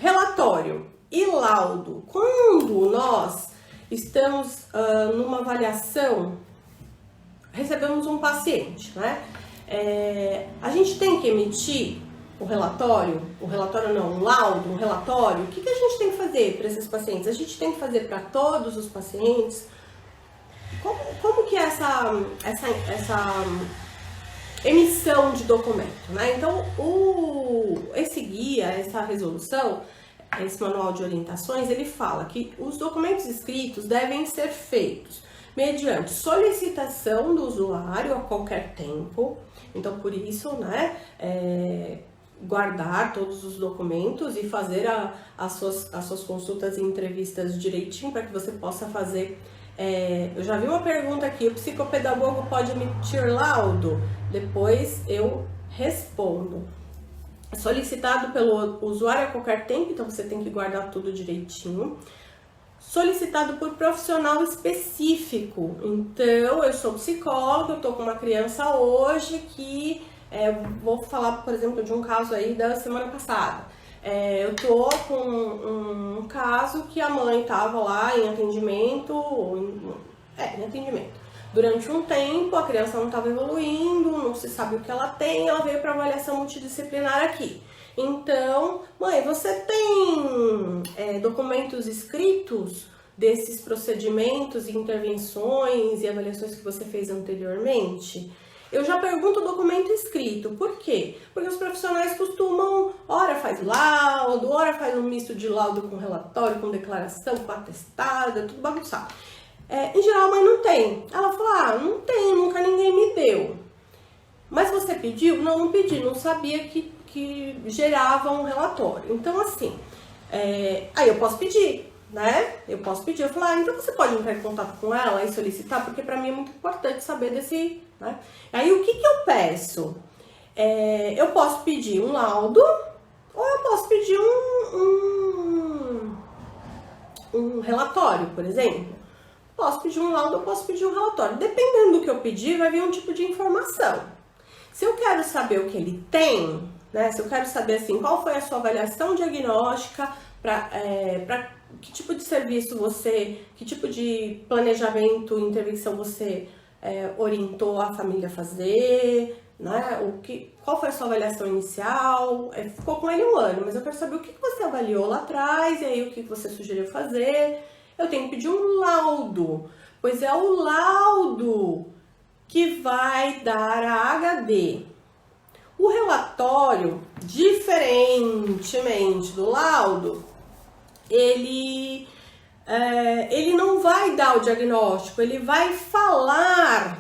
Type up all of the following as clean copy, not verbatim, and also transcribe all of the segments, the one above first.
Relatório e laudo. Quando nós estamos numa avaliação, recebemos um paciente, né? A gente tem que emitir o relatório não, um laudo, um relatório. O que a gente tem que fazer para esses pacientes? A gente tem que fazer para todos os pacientes? Como que é essa emissão de documento, né? Então, esse guia, essa resolução, esse manual de orientações, ele fala que os documentos escritos devem ser feitos mediante solicitação do usuário a qualquer tempo. Então, por isso, né, guardar todos os documentos e fazer as suas consultas e entrevistas direitinho para que você possa fazer. Eu já vi uma pergunta aqui: o psicopedagogo pode emitir laudo? Depois eu respondo. Solicitado pelo usuário a qualquer tempo, então você tem que guardar tudo direitinho. Solicitado por profissional específico. Então, eu sou psicóloga, eu tô com uma criança hoje que... vou falar, por exemplo, de um caso aí da semana passada. Eu tô com um caso que a mãe tava lá em atendimento, Durante um tempo, a criança não estava evoluindo, não se sabe o que ela tem, ela veio para avaliação multidisciplinar aqui. Então, mãe, você tem documentos escritos desses procedimentos, intervenções e avaliações que você fez anteriormente? Eu já pergunto o documento escrito. Por quê? Porque os profissionais costumam, ora faz laudo, ora faz um misto de laudo com relatório, com declaração, com atestado, tudo bagunçado. Em geral, a mãe não tem. Ela fala, não tem, nunca ninguém me deu. Mas você pediu? Não pedi, não sabia que gerava um relatório. Então, assim, aí eu posso pedir, né? Eu falo, então você pode entrar em contato com ela e solicitar, porque pra mim é muito importante saber desse, né? Aí o que eu peço? Eu posso pedir um laudo, ou eu posso pedir um relatório, por exemplo. Posso pedir um laudo, eu posso pedir um relatório. Dependendo do que eu pedir, vai vir um tipo de informação. Se eu quero saber o que ele tem, né? Se eu quero saber assim, qual foi a sua avaliação diagnóstica, para que tipo de serviço que tipo de planejamento, intervenção você orientou a família a fazer, né? Qual foi a sua avaliação inicial? Ficou com ele um ano, mas eu quero saber o que você avaliou lá atrás, e aí o que você sugeriu fazer. Eu tenho que pedir um laudo, pois é o laudo que vai dar a HD. O relatório, diferentemente do laudo, ele não vai dar o diagnóstico, ele vai falar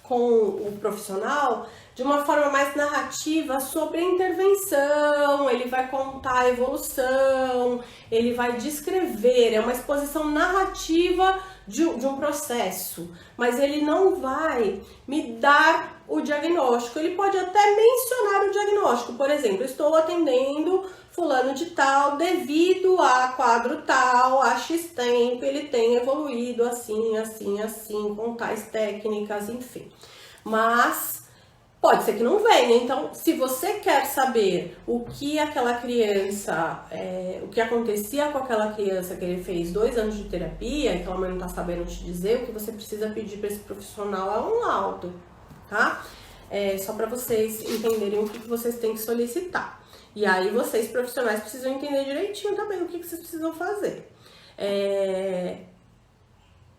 com o profissional de uma forma mais narrativa sobre a intervenção, ele vai contar a evolução, ele vai descrever, é uma exposição narrativa de um processo, mas ele não vai me dar o diagnóstico. Ele pode até mencionar o diagnóstico, por exemplo, estou atendendo fulano de tal, devido a quadro tal, a X tempo, ele tem evoluído assim, assim, assim, com tais técnicas, enfim. Mas pode ser que não venha. Então, se você quer saber o que aquela criança, o que acontecia com aquela criança que ele fez 2 anos de terapia, e que a mãe não tá sabendo te dizer, o que você precisa pedir para esse profissional é um laudo, tá? Só para vocês entenderem o que vocês têm que solicitar. E aí vocês, profissionais, precisam entender direitinho também o que vocês precisam fazer.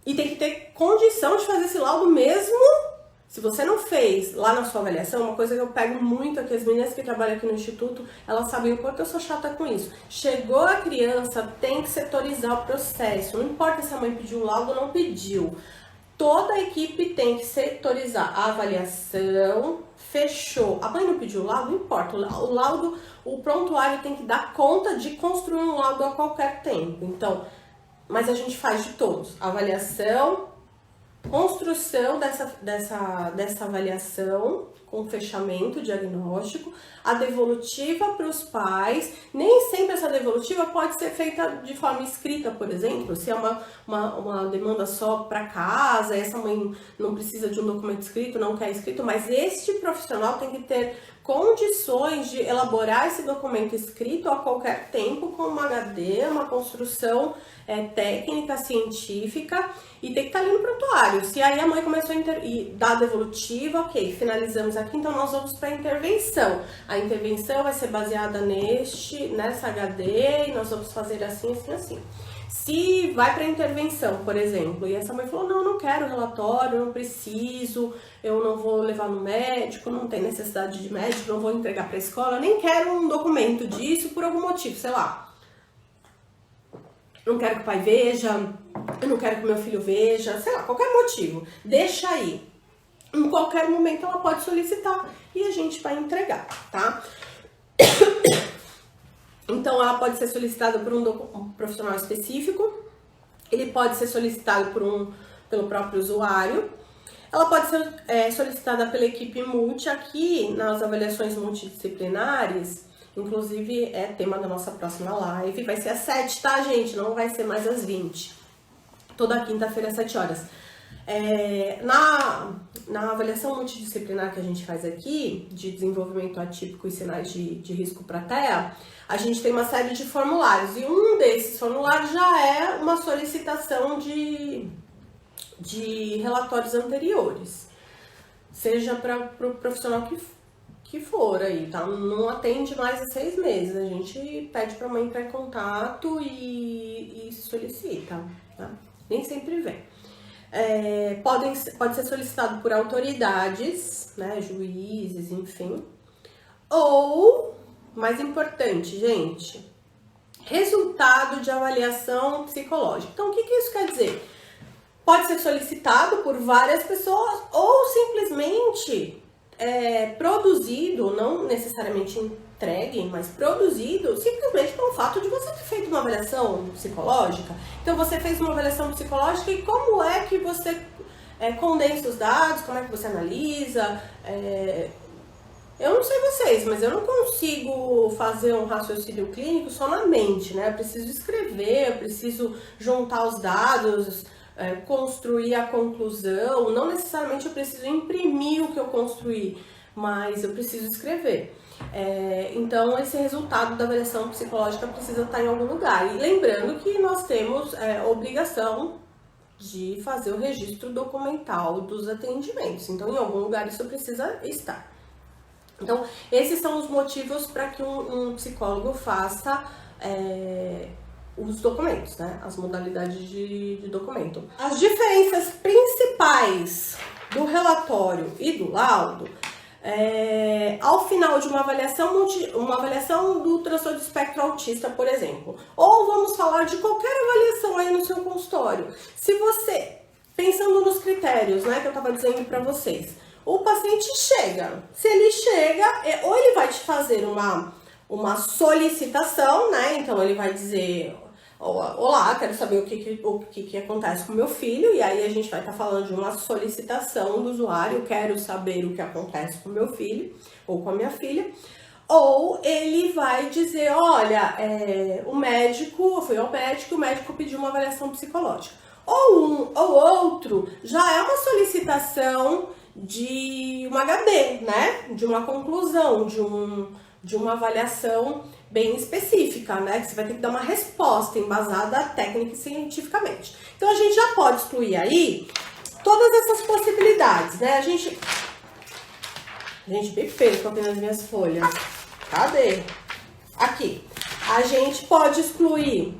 E tem que ter condição de fazer esse laudo mesmo. Se você não fez lá na sua avaliação, uma coisa que eu pego muito aqui, as meninas que trabalham aqui no Instituto, elas sabem o quanto eu sou chata com isso. Chegou a criança, tem que setorizar o processo. Não importa se a mãe pediu um laudo ou não pediu. Toda a equipe tem que setorizar a avaliação. Fechou. A mãe não pediu o laudo? Não importa. O laudo, o prontuário tem que dar conta de construir um laudo a qualquer tempo. Então, mas a gente faz de todos. Avaliação, construção dessa avaliação, com fechamento diagnóstico, a devolutiva para os pais. Nem sempre essa devolutiva pode ser feita de forma escrita, por exemplo, se é uma demanda só para casa, essa mãe não precisa de um documento escrito, não quer escrito, mas este profissional tem que ter condições de elaborar esse documento escrito a qualquer tempo com uma HD, uma construção técnica, científica, e tem que estar ali no prontuário. Se aí a mãe começou a dar a devolutiva, ok, finalizamos aqui, então nós vamos para a intervenção. A intervenção vai ser baseada nessa HD, e nós vamos fazer assim, assim, assim. Se vai para intervenção, por exemplo, e essa mãe falou, não, não quero relatório, não preciso, eu não vou levar no médico, não tem necessidade de médico, não vou entregar para a escola, eu nem quero um documento disso por algum motivo, sei lá. Não quero que o pai veja, eu não quero que meu filho veja, sei lá, qualquer motivo. Deixa aí. Em qualquer momento ela pode solicitar e a gente vai entregar, tá? Então, ela pode ser solicitada por um profissional específico, ele pode ser solicitado pelo próprio usuário, ela pode ser solicitada pela equipe multi. Aqui nas avaliações multidisciplinares, inclusive é tema da nossa próxima live, vai ser às 7, tá, gente? Não vai ser mais às 20, toda quinta-feira às 7 horas. Na avaliação multidisciplinar que a gente faz aqui, de desenvolvimento atípico e sinais de risco para TEA, a gente tem uma série de formulários, e um desses formulários já é uma solicitação de relatórios anteriores, seja para o profissional que for aí, tá? Não atende mais de 6 meses, a gente pede para a mãe entrar em contato e solicita, tá? Nem sempre vem. Pode ser solicitado por autoridades, né, juízes, enfim, ou, mais importante, gente, resultado de avaliação psicológica. Então, o que isso quer dizer? Pode ser solicitado por várias pessoas ou simplesmente produzido, não necessariamente entregue, mas produzido simplesmente pelo fato de você ter feito uma avaliação psicológica. Então, você fez uma avaliação psicológica e como é que você condensa os dados, como é que você analisa. Eu não sei vocês, mas eu não consigo fazer um raciocínio clínico só na mente, né? Eu preciso escrever, eu preciso juntar os dados, construir a conclusão. Não necessariamente eu preciso imprimir o que eu construí, mas eu preciso escrever. Então, esse resultado da avaliação psicológica precisa estar em algum lugar. E lembrando que nós temos obrigação de fazer o registro documental dos atendimentos. Então, em algum lugar isso precisa estar. Então, esses são os motivos para que um psicólogo faça os documentos, né? As modalidades de documento. As diferenças principais do relatório e do laudo, ao final de uma avaliação do transtorno do espectro autista, por exemplo, ou vamos falar de qualquer avaliação aí no seu consultório. Se você, pensando nos critérios, né, que eu estava dizendo para vocês, o paciente chega, se ele chega, ou ele vai te fazer uma solicitação, né? Então ele vai dizer, olá, quero saber o que acontece com meu filho, e aí a gente vai estar falando de uma solicitação do usuário, quero saber o que acontece com meu filho ou com a minha filha. Ou ele vai dizer, olha, o médico, foi ao médico, o médico pediu uma avaliação psicológica. Ou um ou outro já é uma solicitação de uma HD, né? De uma conclusão, de uma avaliação bem específica, né? Que você vai ter que dar uma resposta embasada técnica e cientificamente. Então, a gente já pode excluir aí todas essas possibilidades, né? Gente, bem feio, tô tendo as minhas folhas. Cadê? Aqui. A gente pode excluir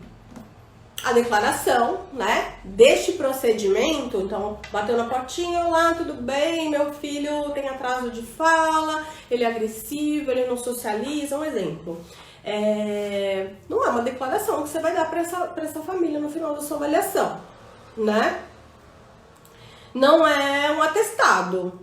a declaração, né, deste procedimento. Então, bateu na portinha, olá, tudo bem, meu filho tem atraso de fala, ele é agressivo, ele não socializa, um exemplo. Não é uma declaração que você vai dar para essa família no final da sua avaliação, né? Não é um atestado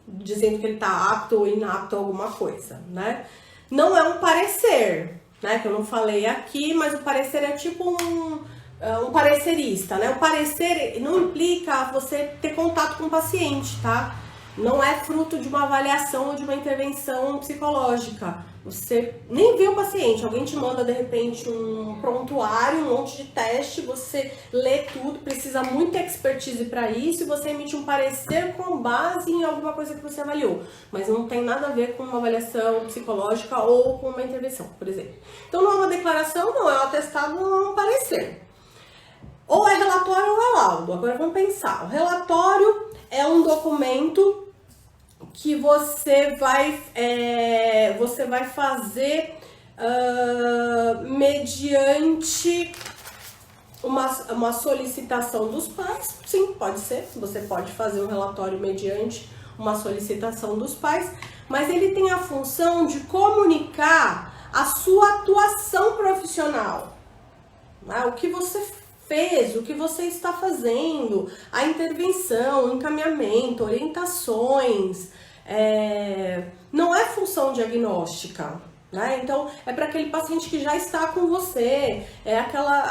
dizendo que ele está apto ou inapto a alguma coisa, né? Não é um parecer, né, que eu não falei aqui, mas o parecer é tipo um parecerista, né? O parecer não implica você ter contato com o paciente, tá? não é fruto de uma avaliação ou de uma intervenção psicológica. Você nem vê o paciente, alguém te manda de repente um prontuário, um monte de teste, você lê tudo, precisa muita expertise para isso e você emite um parecer com base em alguma coisa que você avaliou, mas não tem nada a ver com uma avaliação psicológica ou com uma intervenção, por exemplo. Então não é uma declaração, não é um atestado, não é um parecer. Ou é relatório ou é laudo. Agora vamos pensar. O relatório é um documento que você vai fazer mediante uma solicitação dos pais. Sim, pode ser. Você pode fazer um relatório mediante uma solicitação dos pais, mas ele tem a função de comunicar a sua atuação profissional, né? O que você fez, o que você está fazendo, a intervenção, o encaminhamento, orientações, não é função diagnóstica, né? Então, é para aquele paciente que já está com você,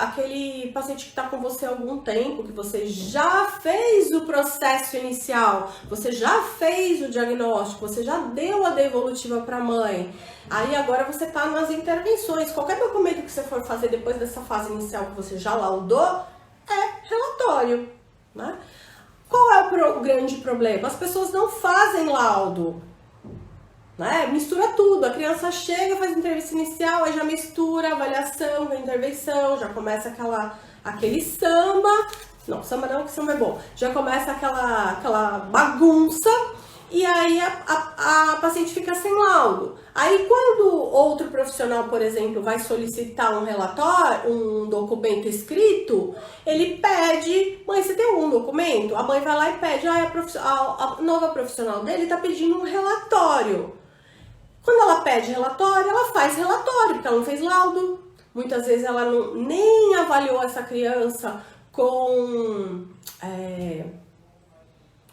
aquele paciente que está com você há algum tempo, que você já fez o processo inicial, você já fez o diagnóstico, você já deu a devolutiva para a mãe. Aí agora você está nas intervenções. Qualquer documento que você for fazer depois dessa fase inicial que você já laudou, é relatório, né? Qual é o grande problema? As pessoas não fazem laudo, né? Mistura tudo. A criança chega, faz entrevista inicial, aí já mistura avaliação com intervenção, já começa aquele samba. Não, samba não, que samba é bom. Já começa aquela bagunça. E aí a paciente fica sem laudo. Aí quando outro profissional, por exemplo, vai solicitar um relatório, um documento escrito, ele pede, mãe, você tem algum documento? A mãe vai lá e pede, a nova profissional dele está pedindo um relatório. Quando ela pede relatório, ela faz relatório, porque ela não fez laudo. Muitas vezes ela nem avaliou essa criança com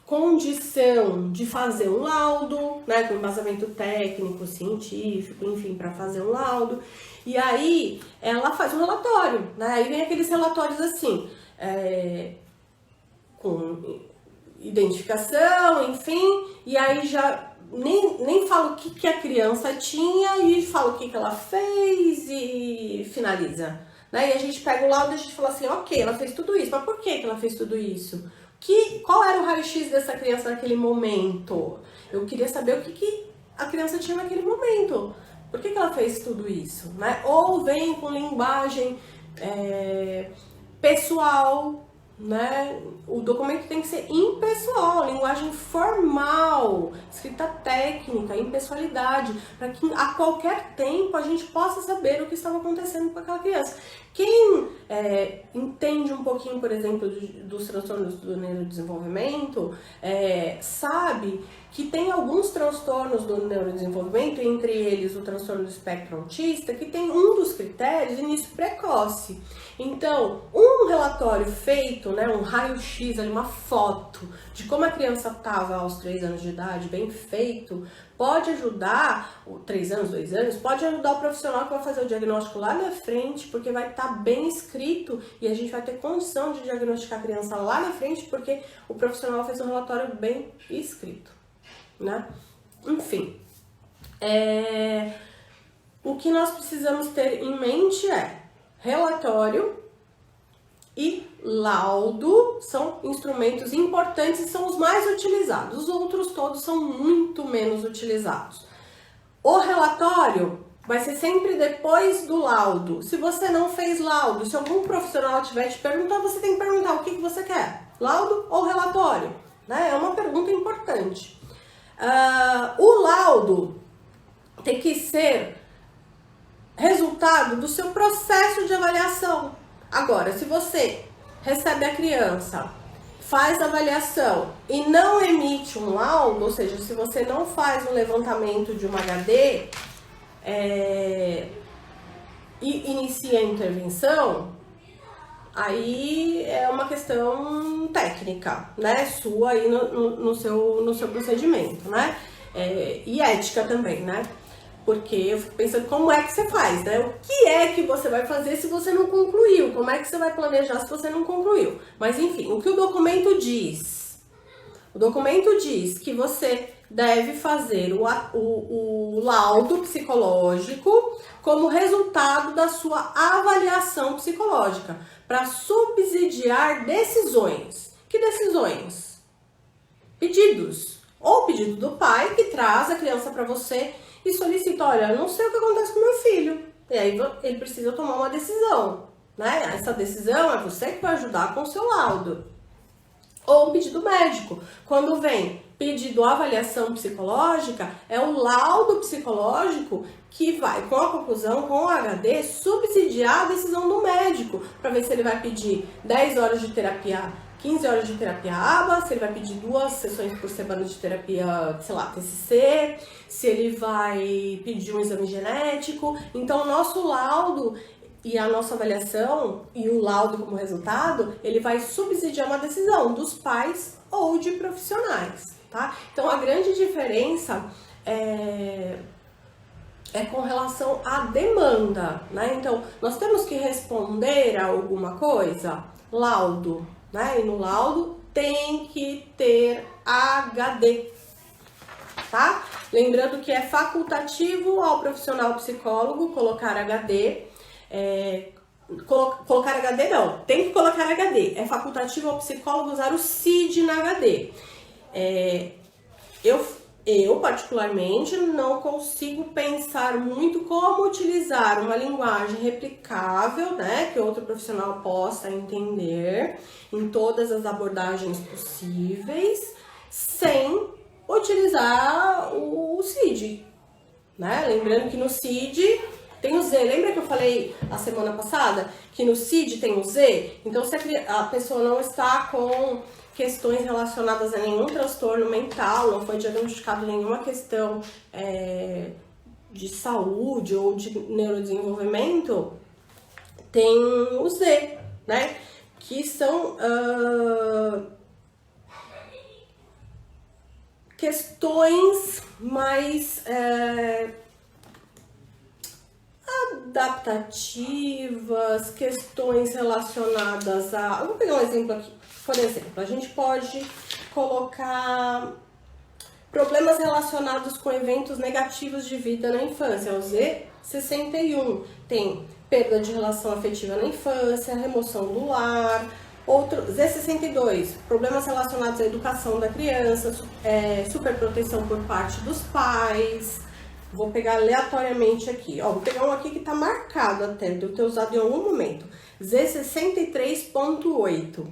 condição de fazer um laudo, né, com embasamento técnico, científico, enfim, para fazer um laudo. E aí ela faz um relatório, né? Aí vem aqueles relatórios assim, com identificação, enfim, e aí já nem fala o que a criança tinha e fala o que ela fez e finaliza, né? E a gente pega o laudo e a gente fala assim, ok, ela fez tudo isso, mas por que ela fez tudo isso? Qual era o raio-x dessa criança naquele momento? Eu queria saber o que a criança tinha naquele momento. Por que ela fez tudo isso, né? Ou vem com linguagem pessoal, né? O documento tem que ser impessoal, linguagem formal, escrita técnica, impessoalidade, para que a qualquer tempo a gente possa saber o que estava acontecendo com aquela criança. Quem entende um pouquinho, por exemplo, dos transtornos do neurodesenvolvimento, sabe que tem alguns transtornos do neurodesenvolvimento, entre eles o transtorno do espectro autista, que tem um dos critérios início precoce. Então, um relatório feito, né, um raio-x, uma foto de como a criança estava aos 3 anos de idade, bem feito, pode ajudar, 3 anos, 2 anos, pode ajudar o profissional que vai fazer o diagnóstico lá na frente, porque vai estar bem escrito e a gente vai ter condição de diagnosticar a criança lá na frente, porque o profissional fez um relatório bem escrito, né? Enfim, o que nós precisamos ter em mente é relatório e laudo são instrumentos importantes e são os mais utilizados. Os outros todos são muito menos utilizados. O relatório vai ser sempre depois do laudo. Se você não fez laudo, se algum profissional estiver te perguntando, você tem que perguntar o que você quer, laudo ou relatório, né? É uma pergunta importante. O laudo tem que ser resultado do seu processo de avaliação. Agora, se você recebe a criança, faz a avaliação e não emite um laudo, ou seja, se você não faz um levantamento de uma HD e inicia a intervenção, aí é uma questão técnica, né, sua aí no seu procedimento, né, e ética também, né. Porque eu fico pensando como é que você faz, né? O que é que você vai fazer se você não concluiu? Como é que você vai planejar se você não concluiu? Mas enfim, o que o documento diz? O documento diz que você deve fazer o laudo psicológico como resultado da sua avaliação psicológica, para subsidiar decisões. Que decisões? Pedidos. Ou pedido do pai que traz a criança para você e solicita, olha, não sei o que acontece com meu filho. E aí ele precisa tomar uma decisão, né? Essa decisão é você que vai ajudar com o seu laudo. Ou um pedido médico. Quando vem pedido avaliação psicológica, é o laudo psicológico que vai, com a conclusão, com o HD, subsidiar a decisão do médico, para ver se ele vai pedir 10 horas de terapia, 15 horas de terapia ABA, se ele vai pedir 2 sessões por semana de terapia, sei lá, TCC, se ele vai pedir um exame genético. Então, o nosso laudo e a nossa avaliação e o laudo como resultado, ele vai subsidiar uma decisão dos pais ou de profissionais, tá? Então, a grande diferença é com relação à demanda, né? Então, nós temos que responder a alguma coisa, laudo, né? E no laudo tem que ter HD, tá? Lembrando que é facultativo ao profissional psicólogo colocar HD. Colocar HD não, tem que colocar HD. É facultativo ao psicólogo usar o CID na HD. Eu particularmente não consigo pensar muito como utilizar uma linguagem replicável, né, que outro profissional possa entender em todas as abordagens possíveis, sem utilizar o CID, né? Lembrando que no CID tem o Z. Lembra que eu falei a semana passada que no CID tem o Z? Então, se a pessoa não está com questões relacionadas a nenhum transtorno mental, não foi diagnosticado nenhuma questão de saúde ou de neurodesenvolvimento, tem o Z, né? Que são questões mais adaptativas, questões relacionadas a... Eu vou pegar um exemplo aqui. Por exemplo, a gente pode colocar problemas relacionados com eventos negativos de vida na infância, o Z61. Tem perda de relação afetiva na infância, remoção do lar. Outro, Z62, problemas relacionados à educação da criança, superproteção por parte dos pais. Vou pegar aleatoriamente aqui, ó, vou pegar um aqui que tá marcado até, de eu ter usado em algum momento. Z63.8.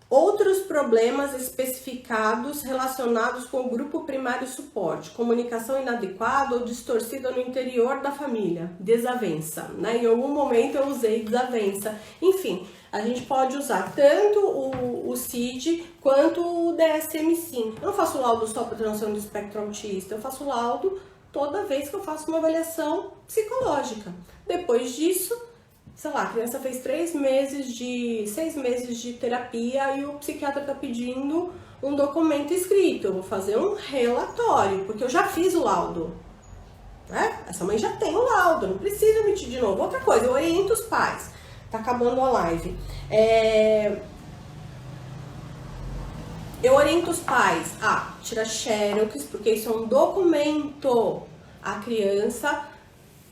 Outros problemas especificados relacionados com o grupo primário suporte, comunicação inadequada ou distorcida no interior da família, desavença, né? Em algum momento eu usei desavença. Enfim, a gente pode usar tanto o CID quanto o DSM-5. Eu não faço laudo só para transtorno do espectro autista, eu faço laudo toda vez que eu faço uma avaliação psicológica. Depois disso, sei lá, a criança fez 6 meses de terapia e o psiquiatra está pedindo um documento escrito. Eu vou fazer um relatório, porque eu já fiz o laudo, né? Essa mãe já tem o laudo, não precisa emitir de novo. Outra coisa, eu oriento os pais. Tá acabando a live. Eu oriento os pais a tirar xerox, porque isso é um documento. A criança,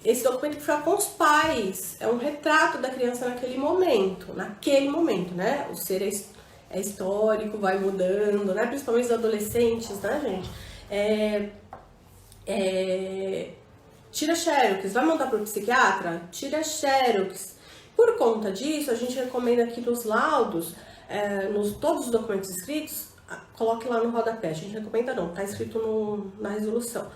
esse documento que fica com os pais, é um retrato da criança naquele momento, né? O ser é histórico, vai mudando, né? Principalmente os adolescentes, né, gente? Tira xerox, vai mandar para o psiquiatra? Tira xerox. Por conta disso, a gente recomenda que nos laudos, todos os documentos escritos, coloque lá no rodapé. A gente recomenda não, tá escrito na resolução.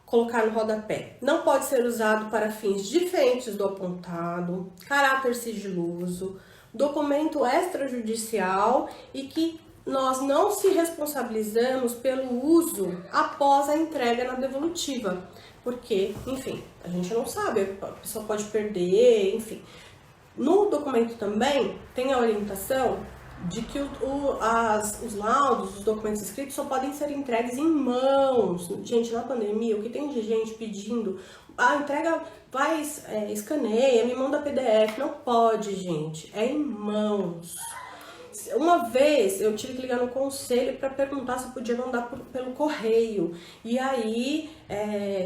Colocar no rodapé. Não pode ser usado para fins diferentes do apontado, caráter sigiloso, documento extrajudicial e que nós não se responsabilizamos pelo uso após a entrega na devolutiva. Porque, enfim, a gente não sabe, a pessoa pode perder, enfim. No documento também tem a orientação de que os laudos, os documentos escritos só podem ser entregues em mãos. Gente, na pandemia, o que tem de gente pedindo, entrega, vai, escaneia, me manda PDF. Não pode, gente, é em mãos. uma vez eu tive que ligar no conselho para perguntar se podia mandar pelo correio. E aí,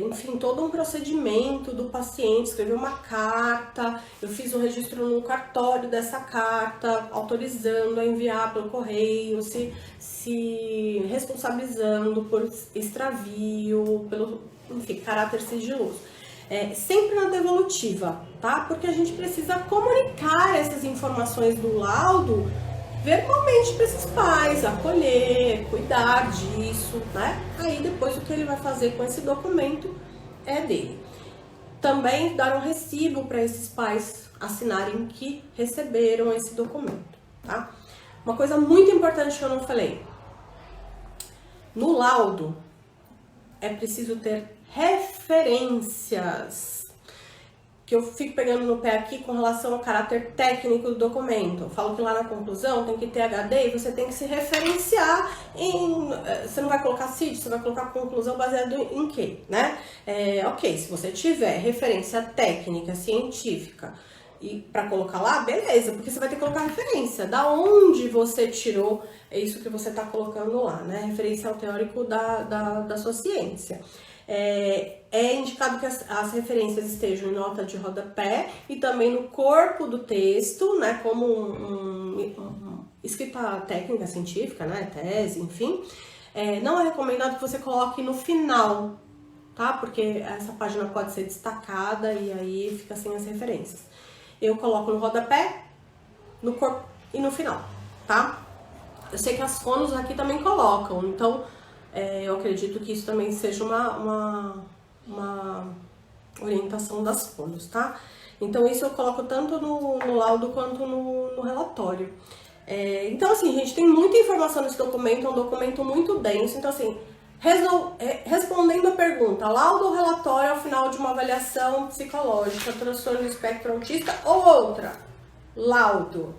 enfim, todo um procedimento do paciente, escrever uma carta, eu fiz um registro no cartório dessa carta, autorizando a enviar pelo correio, se responsabilizando por extravio, pelo, enfim, caráter sigiloso. Sempre na devolutiva, tá? Porque a gente precisa comunicar essas informações do laudo verbalmente para esses pais, acolher, cuidar disso, né? Aí depois o que ele vai fazer com esse documento é dele. Também dar um recibo para esses pais assinarem que receberam esse documento, tá? Uma coisa muito importante que eu não falei. No laudo é preciso ter referências, que eu fico pegando no pé aqui com relação ao caráter técnico do documento. Eu falo que lá na conclusão tem que ter HD e você tem que se referenciar em... Você não vai colocar CID, você vai colocar conclusão baseado em quê, né? Ok, se você tiver referência técnica, científica, e para colocar lá, beleza, porque você vai ter que colocar referência, da onde você tirou isso que você está colocando lá, né? Referencial teórico da sua ciência. É indicado que as referências estejam em nota de rodapé e também no corpo do texto, né, como escrita técnica científica, né, tese, enfim. Não é recomendado que você coloque no final, tá? Porque essa página pode ser destacada e aí fica sem as referências. Eu coloco no rodapé, no corpo e no final, tá? Eu sei que as fonos aqui também colocam, então eu acredito que isso também seja uma orientação das fonos, tá? Então isso eu coloco tanto no laudo quanto no relatório. Então assim, gente, tem muita informação nesse documento, é um documento muito denso. Então assim, respondendo a pergunta, laudo ou relatório ao final de uma avaliação psicológica, transtorno do espectro autista ou outra? Laudo,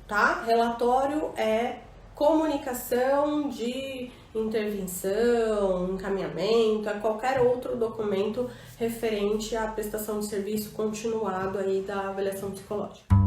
tá? Relatório é comunicação de intervenção, encaminhamento, qualquer outro documento referente à prestação de serviço continuado aí da avaliação psicológica.